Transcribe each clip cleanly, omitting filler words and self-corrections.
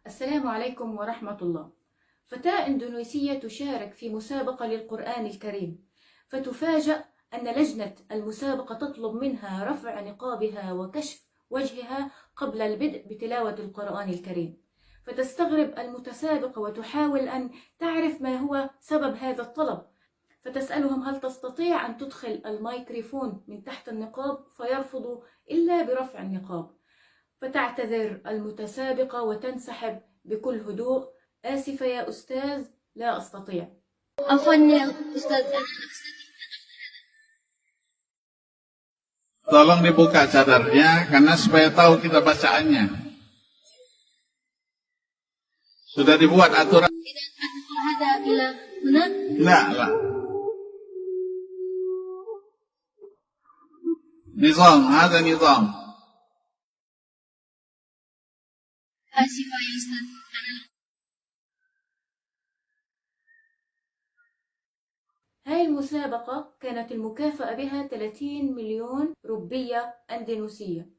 السلام عليكم ورحمة الله. فتاة إندونيسية تشارك في مسابقة للقرآن الكريم، فتفاجأ أن لجنة المسابقة تطلب منها رفع نقابها وكشف وجهها قبل البدء بتلاوة القرآن الكريم. فتستغرب المتسابقة وتحاول أن تعرف ما هو سبب هذا الطلب، فتسألهم هل تستطيع أن تدخل الميكروفون من تحت النقاب، فيرفضوا إلا برفع النقاب. فتعتذر المتسابقة وتنسحب بكل هدوء: آسفة يا أستاذ، لا أستطيع. عفوا يا Ustaz, Tolong dibuka cadarnya karena supaya tahu kita bacaannya. Sudah dibuat aturan? tidak ada bila benar. Enggak lah. Nizam, ada nizam. Asifah ya Ustaz. هاي المسابقة كانت المكافأة بها 30 مليون روبية أندونيسية.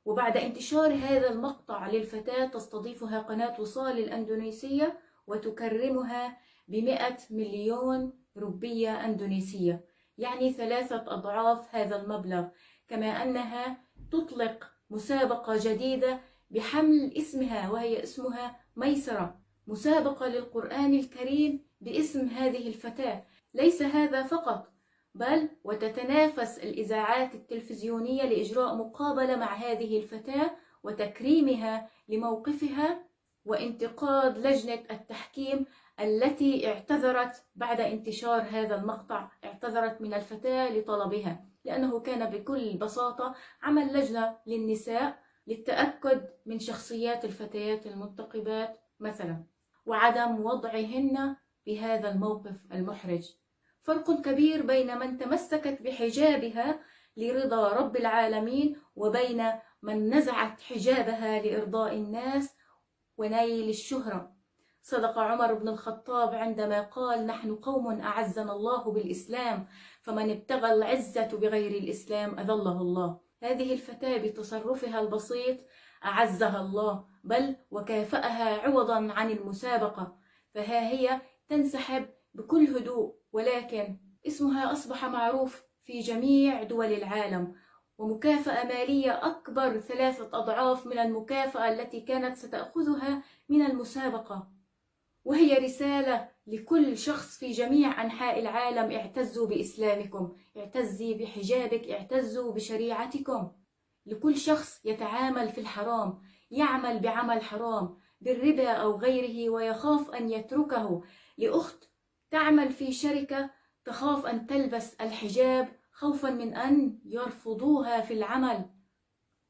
وبعد انتشار هذا المقطع للفتاة تستضيفها قناة وصال الأندونيسية وتكرمها ب100 مليون روبية أندونيسية، يعني 3 أضعاف هذا المبلغ. كما أنها تطلق مسابقة جديدة بحمل اسمها، وهي اسمها ميسرة، مسابقة للقرآن الكريم باسم هذه الفتاة. ليس هذا فقط، بل وتتنافس الإذاعات التلفزيونية لإجراء مقابلة مع هذه الفتاة وتكريمها لموقفها وانتقاد لجنة التحكيم التي اعتذرت بعد انتشار هذا المقطع. اعتذرت من الفتاة لطلبها، لأنه كان بكل بساطة عمل لجنة للنساء للتأكد من شخصيات الفتيات المنتقبات مثلا، وعدم وضعهن بهذا الموقف المحرج. فرق كبير بين من تمسكت بحجابها لرضا رب العالمين وبين من نزعت حجابها لإرضاء الناس ونيل الشهرة. صدق عمر بن الخطاب عندما قال: نحن قوم أعزنا الله بالإسلام، فمن ابتغى العزة بغير الإسلام أذله الله. هذه الفتاة بتصرفها البسيط أعزها الله، بل وكافأها عوضا عن المسابقة. فها هي تنسحب بكل هدوء، ولكن اسمها أصبح معروف في جميع دول العالم، ومكافأة مالية أكبر 3 أضعاف من المكافأة التي كانت ستأخذها من المسابقة. وهي رسالة لكل شخص في جميع أنحاء العالم: اعتزوا بإسلامكم، اعتزي بحجابك، اعتزوا بشريعتكم. لكل شخص يتعامل في الحرام، يعمل بعمل حرام بالربا أو غيره ويخاف أن يتركه، لأخت تعمل في شركة تخاف أن تلبس الحجاب خوفا من أن يرفضوها في العمل.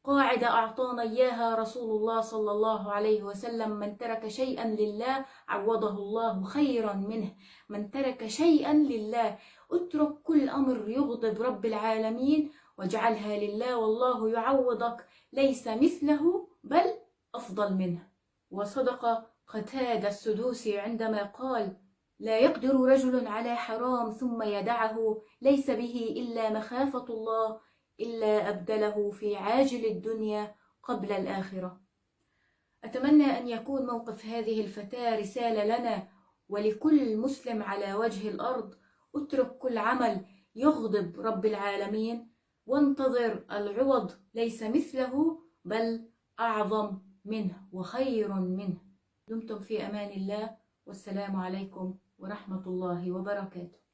قاعدة أعطانا إياها رسول الله صلى الله عليه وسلم: من ترك شيئا لله عوضه الله خيرا منه. من ترك شيئا لله، اترك كل أمر يغضب رب العالمين واجعلها لله، والله يعوضك ليس مثله بل أفضل منه. وصدق قتادة السدوسي عندما قال: لا يقدر رجل على حرام ثم يدعه ليس به إلا مخافة الله إلا أبدله في عاجل الدنيا قبل الآخرة. أتمنى أن يكون موقف هذه الفتاة رسالة لنا ولكل مسلم على وجه الأرض: اترك كل عمل يغضب رب العالمين وانتظر العوض ليس مثله بل أعظم منه وخير منه. دمتم في أمان الله، والسلام عليكم ورحمة الله وبركاته.